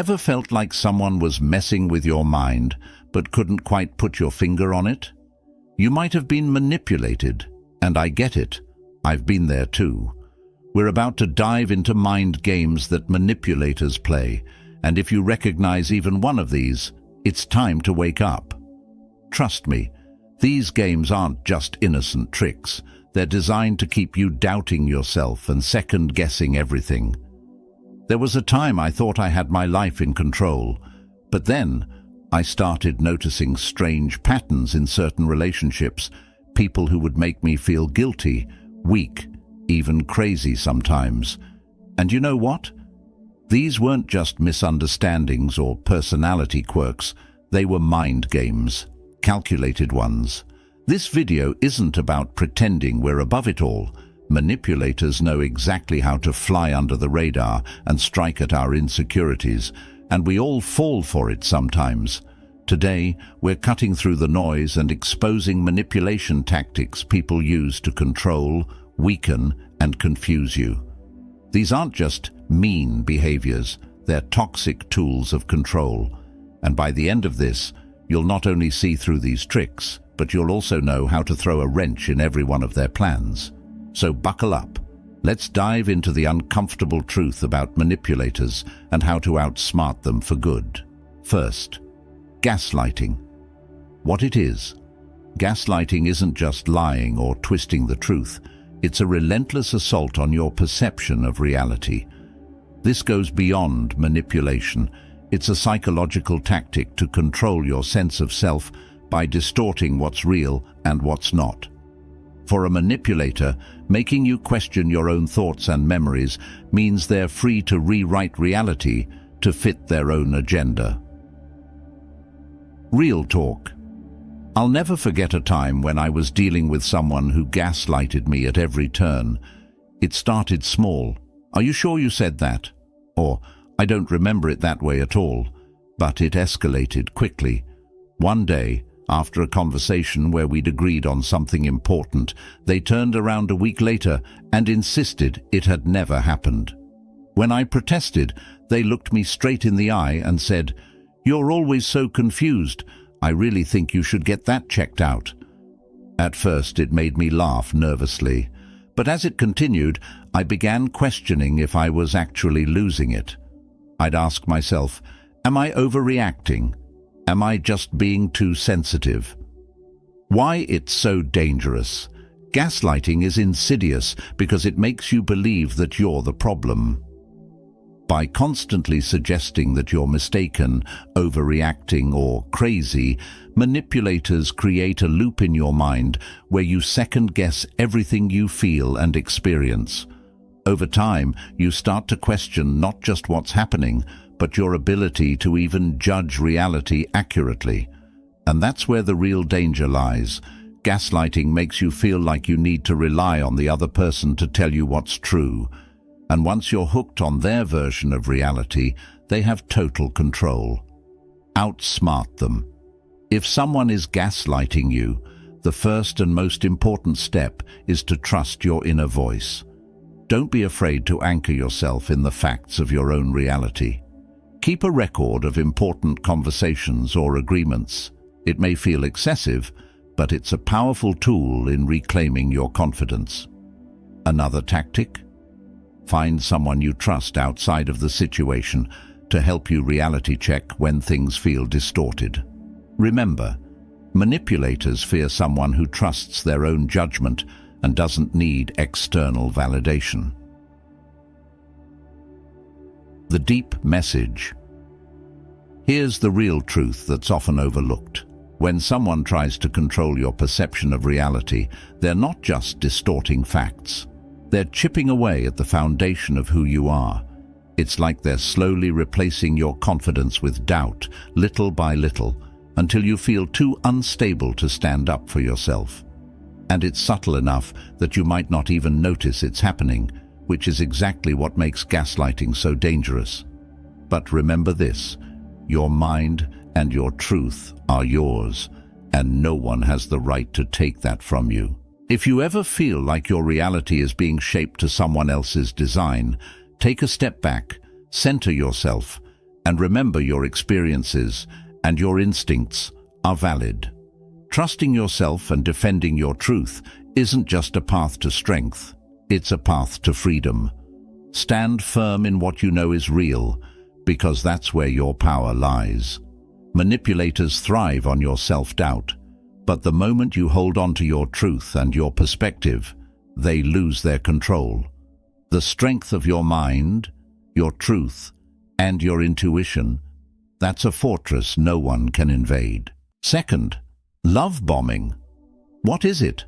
Ever felt like someone was messing with your mind, but couldn't quite put your finger on it? You might have been manipulated, and I get it. I've been there too. We're about to dive into mind games that manipulators play, and if you recognize even one of these, it's time to wake up. Trust me, these games aren't just innocent tricks. They're designed to keep you doubting yourself and second-guessing everything. There was a time I thought I had my life in control, but then I started noticing strange patterns in certain relationships, people who would make me feel guilty, weak, even crazy sometimes. And you know what? These weren't just misunderstandings or personality quirks, they were mind games, calculated ones. This video isn't about pretending we're above it all. Manipulators know exactly how to fly under the radar and strike at our insecurities, and we all fall for it sometimes. Today, we're cutting through the noise and exposing manipulation tactics people use to control, weaken, and confuse you. These aren't just mean behaviors, they're toxic tools of control. And by the end of this, you'll not only see through these tricks, but you'll also know how to throw a wrench in every one of their plans. So buckle up. Let's dive into the uncomfortable truth about manipulators and how to outsmart them for good. First, gaslighting. What it is. Gaslighting isn't just lying or twisting the truth. It's a relentless assault on your perception of reality. This goes beyond manipulation. It's a psychological tactic to control your sense of self by distorting what's real and what's not. For a manipulator, making you question your own thoughts and memories means they're free to rewrite reality to fit their own agenda. Real talk. I'll never forget a time when I was dealing with someone who gaslighted me at every turn. It started small. "Are you sure you said that?" Or, "I don't remember it that way at all." But it escalated quickly. One day, after a conversation where we'd agreed on something important, they turned around a week later and insisted it had never happened. When I protested, they looked me straight in the eye and said, "You're always so confused. I really think you should get that checked out." At first, it made me laugh nervously, but as it continued, I began questioning if I was actually losing it. I'd ask myself, am I overreacting? Am I just being too sensitive? Why it's so dangerous? Gaslighting is insidious because it makes you believe that you're the problem. By constantly suggesting that you're mistaken, overreacting, or crazy, manipulators create a loop in your mind where you second-guess everything you feel and experience. Over time, you start to question not just what's happening, but your ability to even judge reality accurately. And that's where the real danger lies. Gaslighting makes you feel like you need to rely on the other person to tell you what's true. And once you're hooked on their version of reality, they have total control. Outsmart them. If someone is gaslighting you, the first and most important step is to trust your inner voice. Don't be afraid to anchor yourself in the facts of your own reality. Keep a record of important conversations or agreements. It may feel excessive, but it's a powerful tool in reclaiming your confidence. Another tactic? Find someone you trust outside of the situation to help you reality check when things feel distorted. Remember, manipulators fear someone who trusts their own judgment and doesn't need external validation. The deep message. Here's the real truth that's often overlooked. When someone tries to control your perception of reality, they're not just distorting facts. They're chipping away at the foundation of who you are. It's like they're slowly replacing your confidence with doubt, little by little, until you feel too unstable to stand up for yourself. And it's subtle enough that you might not even notice it's happening, which is exactly what makes gaslighting so dangerous. But remember this, your mind and your truth are yours, and no one has the right to take that from you. If you ever feel like your reality is being shaped to someone else's design, take a step back, center yourself, And remember, your experiences and your instincts are valid. Trusting yourself and defending your truth isn't just a path to strength, it's a path to freedom. Stand firm in what you know is real, because that's where your power lies. Manipulators thrive on your self-doubt, but the moment you hold on to your truth and your perspective, they lose their control. The strength of your mind, your truth, and your intuition, that's a fortress no one can invade. Second, love bombing. What is it?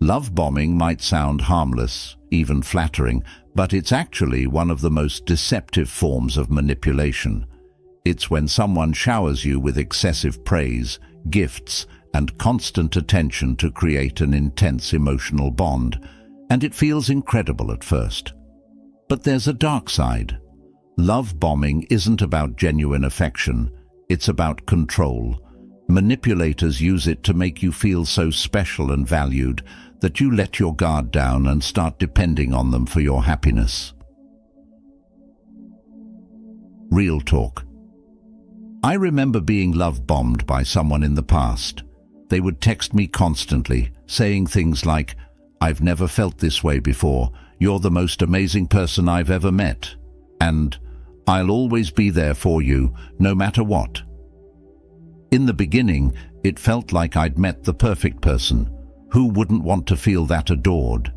Love bombing might sound harmless, even flattering, but it's actually one of the most deceptive forms of manipulation. It's when someone showers you with excessive praise, gifts, and constant attention to create an intense emotional bond, and it feels incredible at first. But there's a dark side. Love bombing isn't about genuine affection, it's about control. Manipulators use it to make you feel so special and valued that you let your guard down and start depending on them for your happiness. Real talk. I remember being love-bombed by someone in the past. They would text me constantly, saying things like, "I've never felt this way before, you're the most amazing person I've ever met," and "I'll always be there for you, no matter what." In the beginning, it felt like I'd met the perfect person. Who wouldn't want to feel that adored?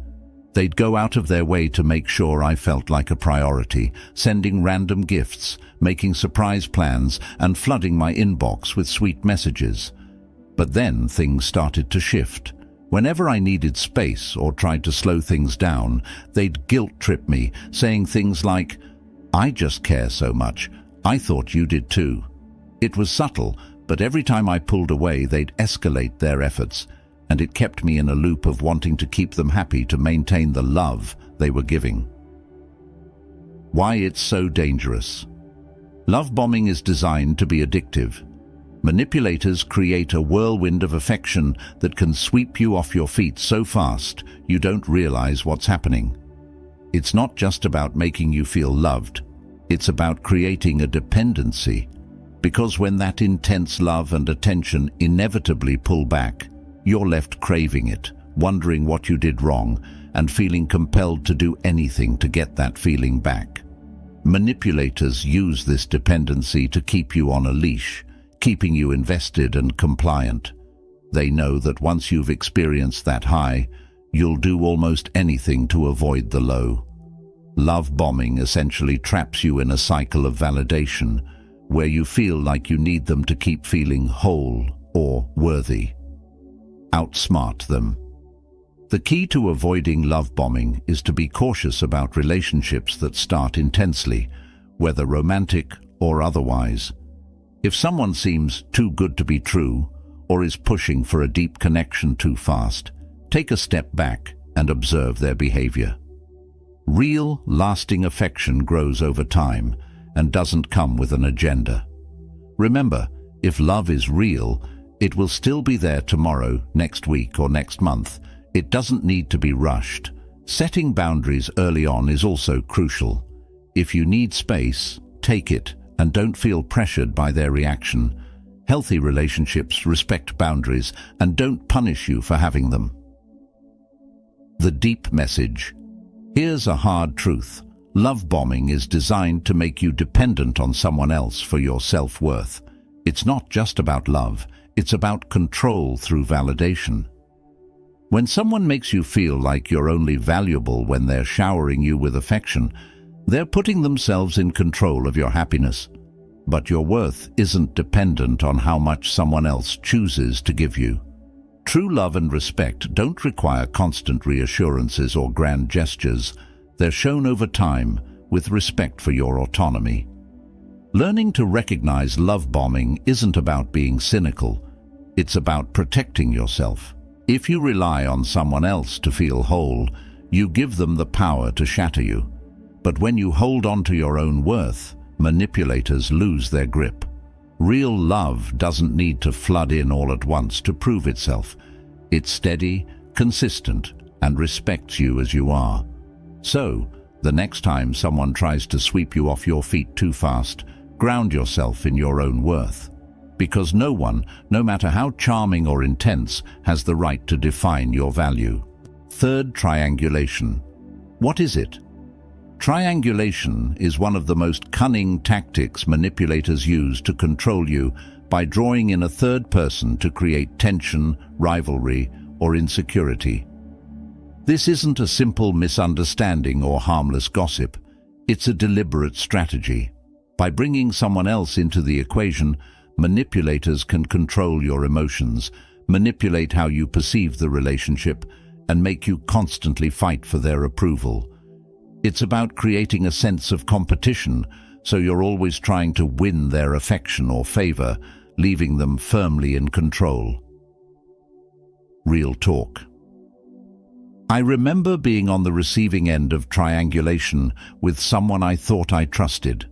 They'd go out of their way to make sure I felt like a priority, sending random gifts, making surprise plans, and flooding my inbox with sweet messages. But then things started to shift. Whenever I needed space or tried to slow things down, they'd guilt-trip me, saying things like, "I just care so much. I thought you did too." It was subtle, but every time I pulled away, they'd escalate their efforts, and it kept me in a loop of wanting to keep them happy to maintain the love they were giving. Why it's so dangerous. Love bombing is designed to be addictive. Manipulators create a whirlwind of affection that can sweep you off your feet so fast you don't realize what's happening. It's not just about making you feel loved, it's about creating a dependency. Because when that intense love and attention inevitably pull back, you're left craving it, wondering what you did wrong, and feeling compelled to do anything to get that feeling back. Manipulators use this dependency to keep you on a leash, keeping you invested and compliant. They know that once you've experienced that high, you'll do almost anything to avoid the low. Love bombing essentially traps you in a cycle of validation, where you feel like you need them to keep feeling whole or worthy. Outsmart them. The key to avoiding love bombing is to be cautious about relationships that start intensely, whether romantic or otherwise. If someone seems too good to be true, or is pushing for a deep connection too fast, take a step back and observe their behavior. Real, lasting affection grows over time and doesn't come with an agenda. Remember, if love is real, it will still be there tomorrow, next week, or next month. It doesn't need to be rushed. Setting boundaries early on is also crucial. If you need space, take it, and don't feel pressured by their reaction. Healthy relationships respect boundaries and don't punish you for having them. The deep message. Here's a hard truth. Love bombing is designed to make you dependent on someone else for your self-worth. It's not just about love, it's about control through validation. When someone makes you feel like you're only valuable when they're showering you with affection, they're putting themselves in control of your happiness. But your worth isn't dependent on how much someone else chooses to give you. True love and respect don't require constant reassurances or grand gestures. They're shown over time with respect for your autonomy. Learning to recognize love bombing isn't about being cynical. It's about protecting yourself. If you rely on someone else to feel whole, you give them the power to shatter you. But when you hold on to your own worth, manipulators lose their grip. Real love doesn't need to flood in all at once to prove itself. It's steady, consistent, and respects you as you are. So, the next time someone tries to sweep you off your feet too fast, Ground yourself in your own worth. Because no one, no matter how charming or intense, has the right to define your value. Third, triangulation. What is it? Triangulation is one of the most cunning tactics manipulators use to control you by drawing in a third person to create tension, rivalry, or insecurity. This isn't a simple misunderstanding or harmless gossip. It's a deliberate strategy. By bringing someone else into the equation, manipulators can control your emotions, manipulate how you perceive the relationship, and make you constantly fight for their approval. It's about creating a sense of competition, so you're always trying to win their affection or favor, leaving them firmly in control. Real talk. I remember being on the receiving end of triangulation with someone I thought I trusted.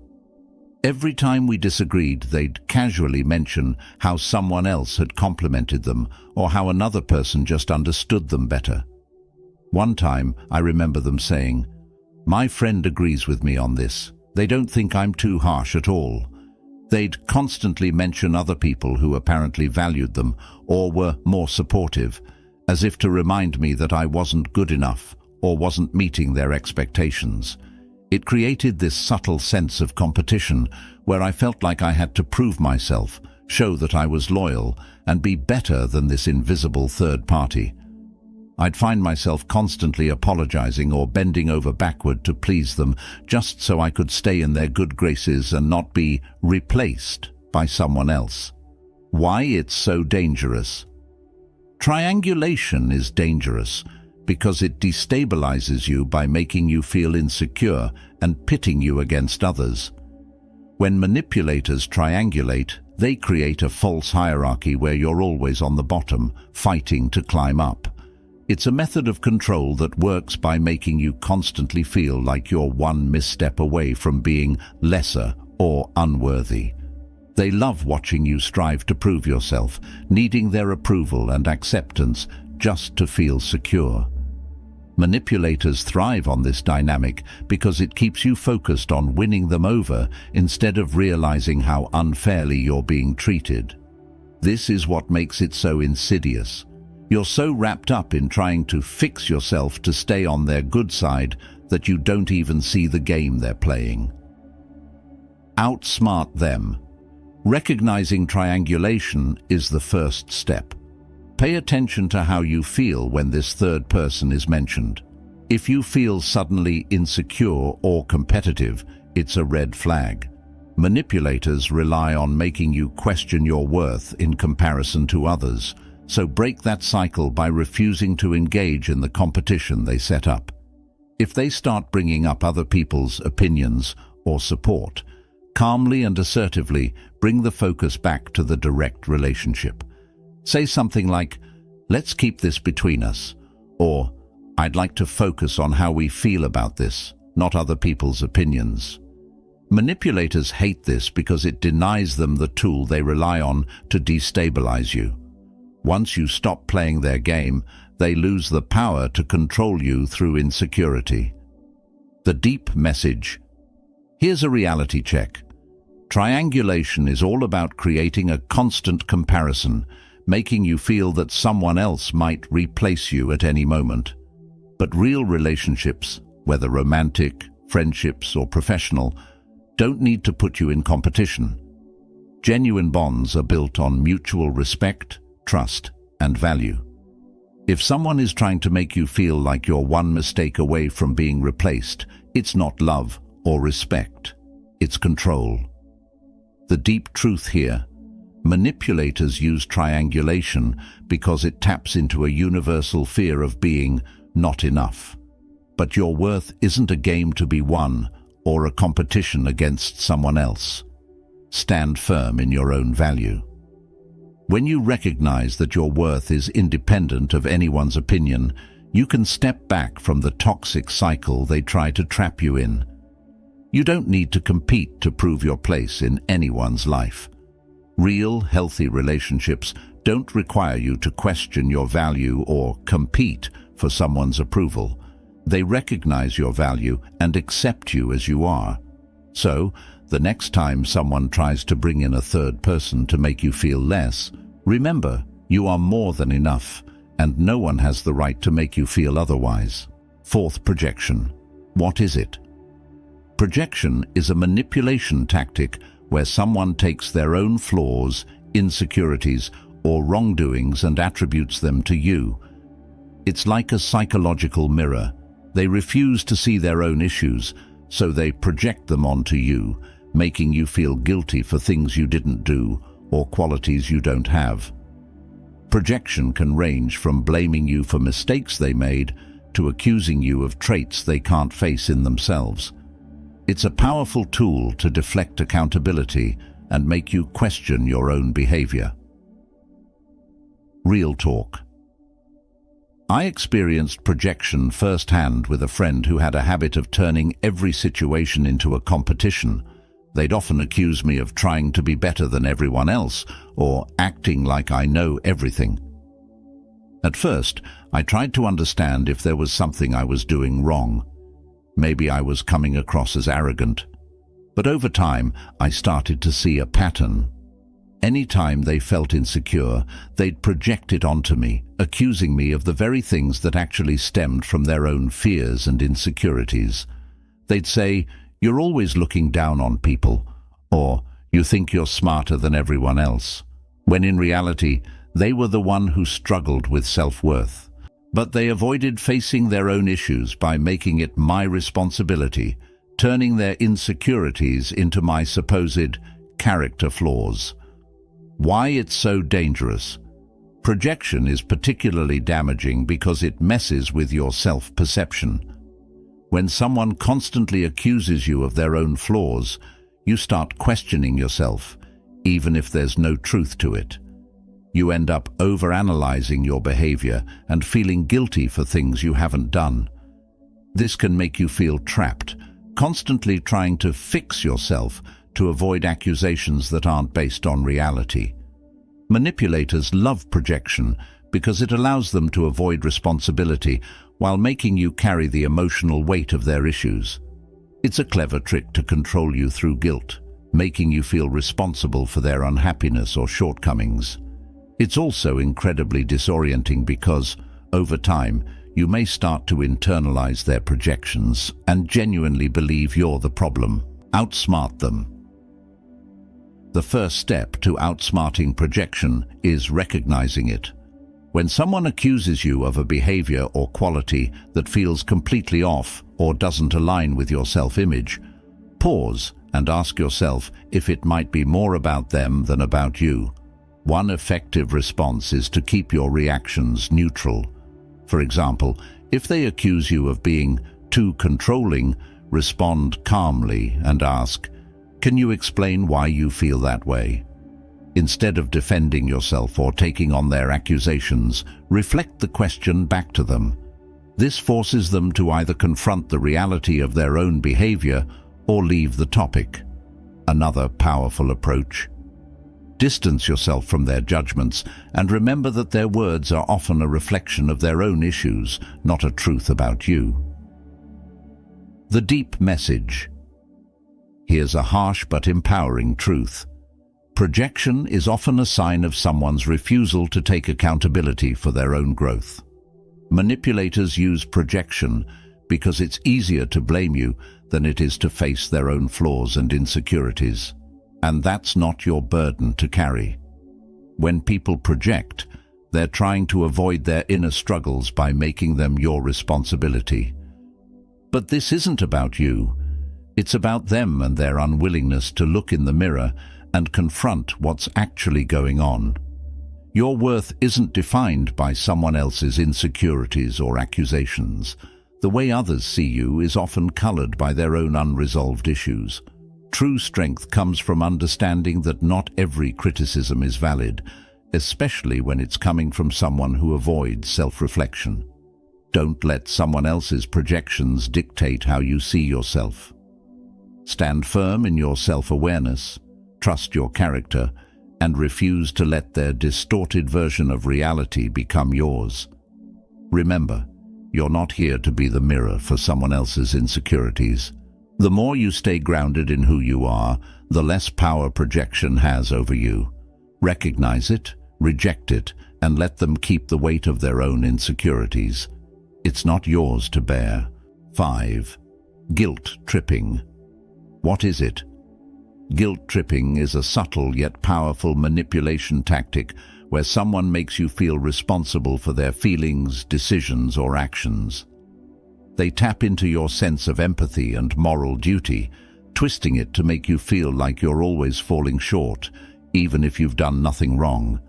Every time we disagreed, they'd casually mention how someone else had complimented them or how another person just understood them better. One time, I remember them saying, "My friend agrees with me on this. They don't think I'm too harsh at all." They'd constantly mention other people who apparently valued them or were more supportive, as if to remind me that I wasn't good enough or wasn't meeting their expectations. It created this subtle sense of competition where I felt like I had to prove myself, show that I was loyal, and be better than this invisible third party. I'd find myself constantly apologizing or bending over backward to please them just so I could stay in their good graces and not be replaced by someone else. Why it's so dangerous? Triangulation is dangerous because it destabilizes you by making you feel insecure and pitting you against others. When manipulators triangulate, they create a false hierarchy where you're always on the bottom, fighting to climb up. It's a method of control that works by making you constantly feel like you're one misstep away from being lesser or unworthy. They love watching you strive to prove yourself, needing their approval and acceptance just to feel secure. Manipulators thrive on this dynamic because it keeps you focused on winning them over instead of realizing how unfairly you're being treated. This is what makes it so insidious. You're so wrapped up in trying to fix yourself to stay on their good side that you don't even see the game they're playing. Outsmart them. Recognizing triangulation is the first step. Pay attention to how you feel when this third person is mentioned. If you feel suddenly insecure or competitive, it's a red flag. Manipulators rely on making you question your worth in comparison to others, so break that cycle by refusing to engage in the competition they set up. If they start bringing up other people's opinions or support, calmly and assertively bring the focus back to the direct relationship. Say something like, "Let's keep this between us," or "I'd like to focus on how we feel about this, not other people's opinions." Manipulators hate this because it denies them the tool they rely on to destabilize you. Once you stop playing their game, they lose the power to control you through insecurity. The deep message. Here's a reality check. Triangulation is all about creating a constant comparison, making you feel that someone else might replace you at any moment. But real relationships, whether romantic, friendships, or professional, don't need to put you in competition. Genuine bonds are built on mutual respect, trust, and value. If someone is trying to make you feel like you're one mistake away from being replaced, it's not love or respect, it's control. The deep truth here: manipulators use triangulation because it taps into a universal fear of being not enough. But your worth isn't a game to be won or a competition against someone else. Stand firm in your own value. When you recognize that your worth is independent of anyone's opinion, you can step back from the toxic cycle they try to trap you in. You don't need to compete to prove your place in anyone's life. Real, healthy relationships don't require you to question your value or compete for someone's approval. They recognize your value and accept you as you are. So, The next time someone tries to bring in a third person to make you feel less, remember, you are more than enough, and no one has the right to make you feel otherwise. Fourth, projection. What is it? Projection is a manipulation tactic where someone takes their own flaws, insecurities, or wrongdoings and attributes them to you. It's like a psychological mirror. They refuse to see their own issues, so they project them onto you, making you feel guilty for things you didn't do or qualities you don't have. Projection can range from blaming you for mistakes they made to accusing you of traits they can't face in themselves. It's a powerful tool to deflect accountability and make you question your own behavior. Real talk. I experienced projection firsthand with a friend who had a habit of turning every situation into a competition. They'd often accuse me of trying to be better than everyone else or acting like I know everything. At first, I tried to understand if there was something I was doing wrong. Maybe I was coming across as arrogant. But over time, I started to see a pattern. Anytime they felt insecure, they'd project it onto me, accusing me of the very things that actually stemmed from their own fears and insecurities. They'd say, "You're always looking down on people," or "You think you're smarter than everyone else," when in reality, they were the one who struggled with self-worth. But they avoided facing their own issues by making it my responsibility, turning their insecurities into my supposed character flaws. Why it's so dangerous? Projection is particularly damaging because it messes with your self-perception. When someone constantly accuses you of their own flaws, you start questioning yourself, even if there's no truth to it. You end up overanalyzing your behavior and feeling guilty for things you haven't done. This can make you feel trapped, constantly trying to fix yourself to avoid accusations that aren't based on reality. Manipulators love projection because it allows them to avoid responsibility while making you carry the emotional weight of their issues. It's a clever trick to control you through guilt, making you feel responsible for their unhappiness or shortcomings. It's also incredibly disorienting because, over time, you may start to internalize their projections and genuinely believe you're the problem. Outsmart them. The first step to outsmarting projection is recognizing it. When someone accuses you of a behavior or quality that feels completely off or doesn't align with your self-image, pause and ask yourself if it might be more about them than about you. One effective response is to keep your reactions neutral. For example, if they accuse you of being too controlling, respond calmly and ask, "Can you explain why you feel that way?" Instead of defending yourself or taking on their accusations, reflect the question back to them. This forces them to either confront the reality of their own behavior or leave the topic. Another powerful approach. Distance yourself from their judgments and remember that their words are often a reflection of their own issues, not a truth about you. The deep message. Here's a harsh but empowering truth. Projection is often a sign of someone's refusal to take accountability for their own growth. Manipulators use projection because it's easier to blame you than it is to face their own flaws and insecurities. And that's not your burden to carry. When people project, they're trying to avoid their inner struggles by making them your responsibility. But this isn't about you. It's about them and their unwillingness to look in the mirror and confront what's actually going on. Your worth isn't defined by someone else's insecurities or accusations. The way others see you is often colored by their own unresolved issues. True strength comes from understanding that not every criticism is valid, especially when it's coming from someone who avoids self-reflection. Don't let someone else's projections dictate how you see yourself. Stand firm in your self-awareness, trust your character, and refuse to let their distorted version of reality become yours. Remember, you're not here to be the mirror for someone else's insecurities. The more you stay grounded in who you are, the less power projection has over you. Recognize it, reject it, and let them keep the weight of their own insecurities. It's not yours to bear. 5. Guilt tripping. What is it? Guilt tripping is a subtle yet powerful manipulation tactic where someone makes you feel responsible for their feelings, decisions, or actions. They tap into your sense of empathy and moral duty, twisting it to make you feel like you're always falling short, even if you've done nothing wrong.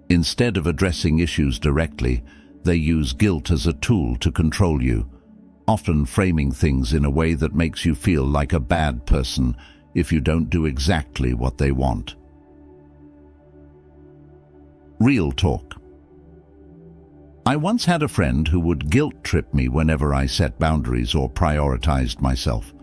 Instead of addressing issues directly, they use guilt as a tool to control you, often framing things in a way that makes you feel like a bad person if you don't do exactly what they want. Real talk. I once had a friend who would guilt trip me whenever I set boundaries or prioritized myself.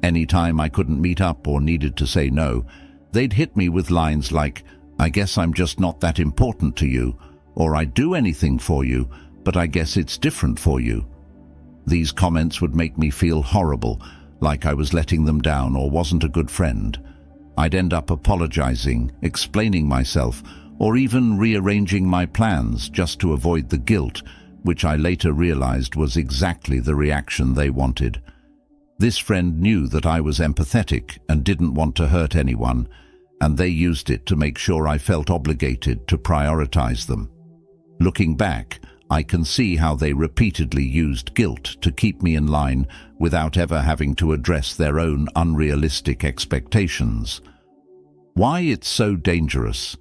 Anytime I couldn't meet up or needed to say no, they'd hit me with lines like, "I guess I'm just not that important to you," or "I'd do anything for you, but I guess it's different for you." These comments would make me feel horrible, like I was letting them down or wasn't a good friend. I'd end up apologizing, explaining myself, or even rearranging my plans just to avoid the guilt, which I later realized was exactly the reaction they wanted. This friend knew that I was empathetic and didn't want to hurt anyone, and they used it to make sure I felt obligated to prioritize them. Looking back, I can see how they repeatedly used guilt to keep me in line without ever having to address their own unrealistic expectations. Why it's so dangerous?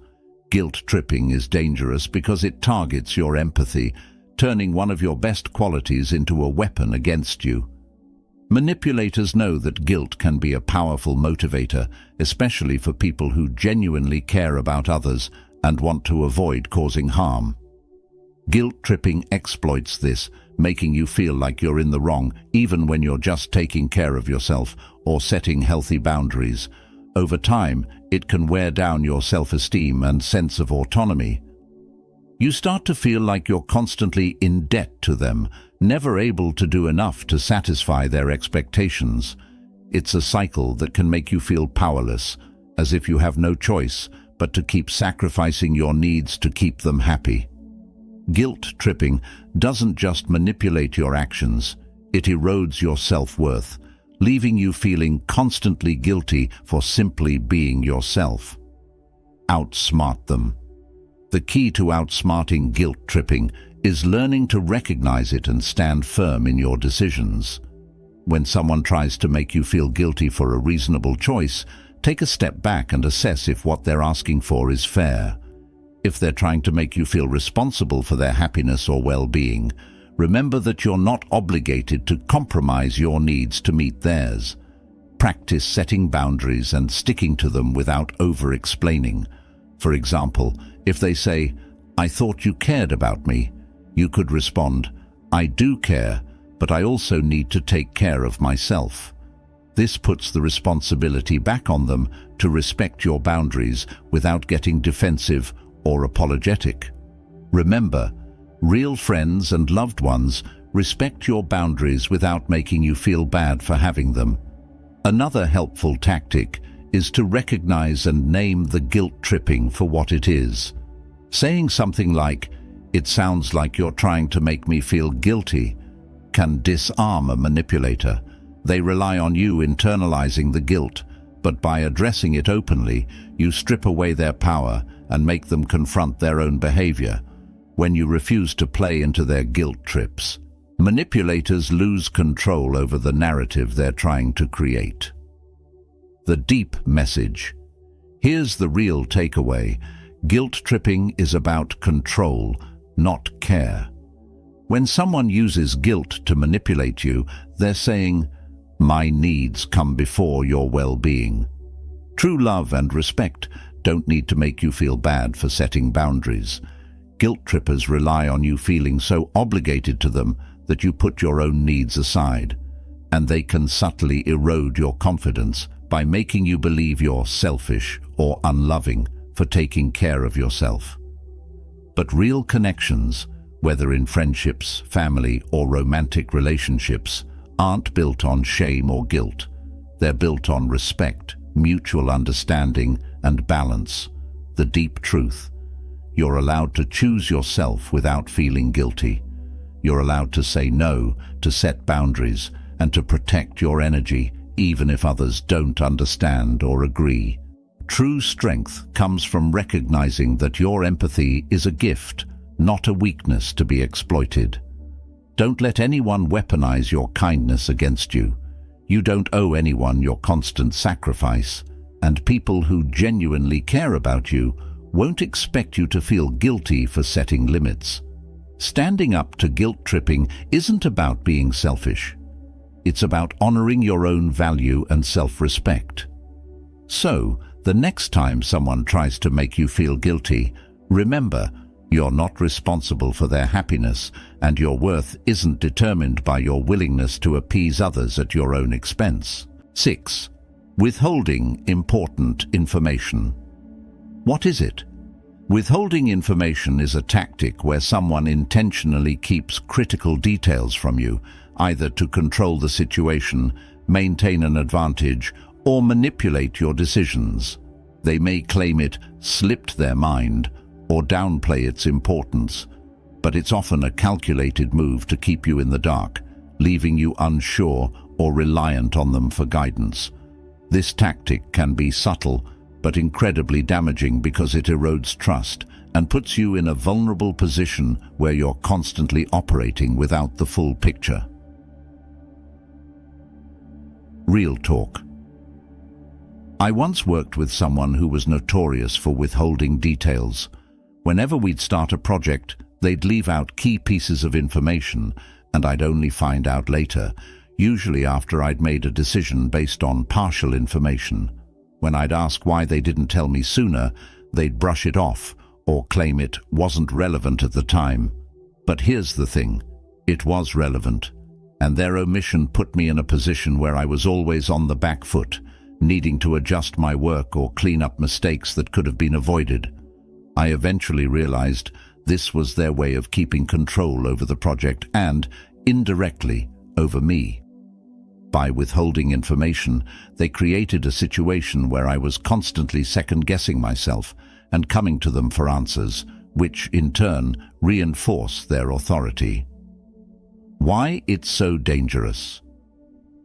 Guilt tripping is dangerous because it targets your empathy, turning one of your best qualities into a weapon against you. Manipulators know that guilt can be a powerful motivator, especially for people who genuinely care about others and want to avoid causing harm. Guilt tripping exploits this, making you feel like you're in the wrong, even when you're just taking care of yourself or setting healthy boundaries. Over time, it can wear down your self-esteem and sense of autonomy. You start to feel like you're constantly in debt to them, never able to do enough to satisfy their expectations. It's a cycle that can make you feel powerless, as if you have no choice but to keep sacrificing your needs to keep them happy. Guilt tripping doesn't just manipulate your actions, it erodes your self-worth, leaving you feeling constantly guilty for simply being yourself. Outsmart them. The key to outsmarting guilt tripping is learning to recognize it and stand firm in your decisions. When someone tries to make you feel guilty for a reasonable choice, take a step back and assess if what they're asking for is fair. If they're trying to make you feel responsible for their happiness or well-being, remember that you're not obligated to compromise your needs to meet theirs. Practice setting boundaries and sticking to them without over-explaining. For example, if they say, "I thought you cared about me," you could respond, "I do care, but I also need to take care of myself." This puts the responsibility back on them to respect your boundaries without getting defensive or apologetic. Remember, real friends and loved ones respect your boundaries without making you feel bad for having them. Another helpful tactic is to recognize and name the guilt tripping for what it is. Saying something like, "It sounds like you're trying to make me feel guilty," can disarm a manipulator. They rely on you internalizing the guilt, but by addressing it openly, you strip away their power and make them confront their own behavior. When you refuse to play into their guilt trips, manipulators lose control over the narrative they're trying to create. The deep message. Here's the real takeaway. Guilt tripping is about control, not care. When someone uses guilt to manipulate you, they're saying, "My needs come before your well-being." True love and respect don't need to make you feel bad for setting boundaries. Guilt trippers rely on you feeling so obligated to them that you put your own needs aside, and they can subtly erode your confidence by making you believe you're selfish or unloving for taking care of yourself. But real connections, whether in friendships, family, or romantic relationships, aren't built on shame or guilt. They're built on respect, mutual understanding, and balance. The deep truth. You're allowed to choose yourself without feeling guilty. You're allowed to say no, to set boundaries, and to protect your energy, even if others don't understand or agree. True strength comes from recognizing that your empathy is a gift, not a weakness to be exploited. Don't let anyone weaponize your kindness against you. You don't owe anyone your constant sacrifice, and people who genuinely care about you won't expect you to feel guilty for setting limits. Standing up to guilt tripping isn't about being selfish. It's about honoring your own value and self-respect. So, the next time someone tries to make you feel guilty, remember, you're not responsible for their happiness, and your worth isn't determined by your willingness to appease others at your own expense. 6. Withholding important information. What is it? Withholding information is a tactic where someone intentionally keeps critical details from you, either to control the situation, maintain an advantage, or manipulate your decisions. They may claim it slipped their mind or downplay its importance, but it's often a calculated move to keep you in the dark, leaving you unsure or reliant on them for guidance. This tactic can be subtle, but incredibly damaging because it erodes trust and puts you in a vulnerable position where you're constantly operating without the full picture. Real talk. I once worked with someone who was notorious for withholding details. Whenever we'd start a project, they'd leave out key pieces of information, and I'd only find out later, usually after I'd made a decision based on partial information. When I'd ask why they didn't tell me sooner, they'd brush it off or claim it wasn't relevant at the time. But here's the thing, it was relevant, and their omission put me in a position where I was always on the back foot, needing to adjust my work or clean up mistakes that could have been avoided. I eventually realized this was their way of keeping control over the project and, indirectly, over me. By withholding information, they created a situation where I was constantly second-guessing myself and coming to them for answers, which, in turn, reinforced their authority. Why it's so dangerous?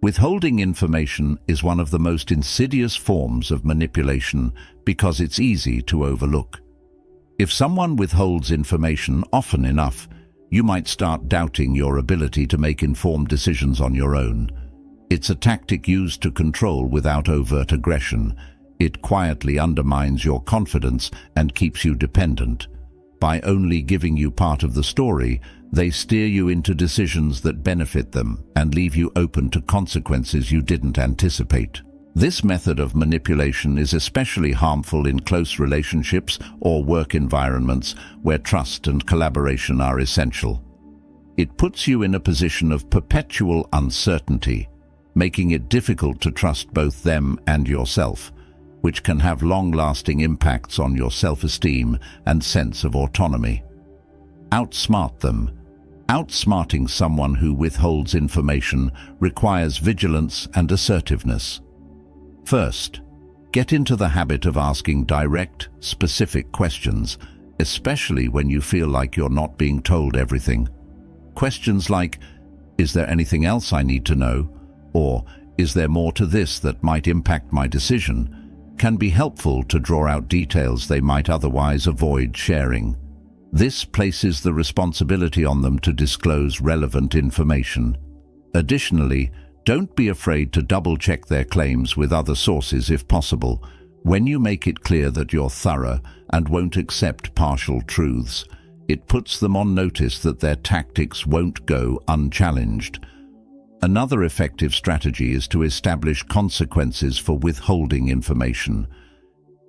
Withholding information is one of the most insidious forms of manipulation because it's easy to overlook. If someone withholds information often enough, you might start doubting your ability to make informed decisions on your own. It's a tactic used to control without overt aggression. It quietly undermines your confidence and keeps you dependent. By only giving you part of the story, they steer you into decisions that benefit them and leave you open to consequences you didn't anticipate. This method of manipulation is especially harmful in close relationships or work environments where trust and collaboration are essential. It puts you in a position of perpetual uncertainty, making it difficult to trust both them and yourself, which can have long-lasting impacts on your self-esteem and sense of autonomy. Outsmart them. Outsmarting someone who withholds information requires vigilance and assertiveness. First, get into the habit of asking direct, specific questions, especially when you feel like you're not being told everything. Questions like, "Is there anything else I need to know?" or "Is there more to this that might impact my decision?" can be helpful to draw out details they might otherwise avoid sharing. This places the responsibility on them to disclose relevant information. Additionally, don't be afraid to double-check their claims with other sources if possible. When you make it clear that you're thorough and won't accept partial truths, it puts them on notice that their tactics won't go unchallenged. Another effective strategy is to establish consequences for withholding information.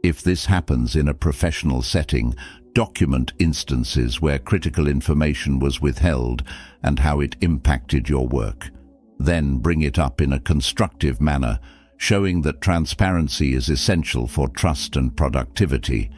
If this happens in a professional setting, document instances where critical information was withheld and how it impacted your work. Then bring it up in a constructive manner, showing that transparency is essential for trust and productivity.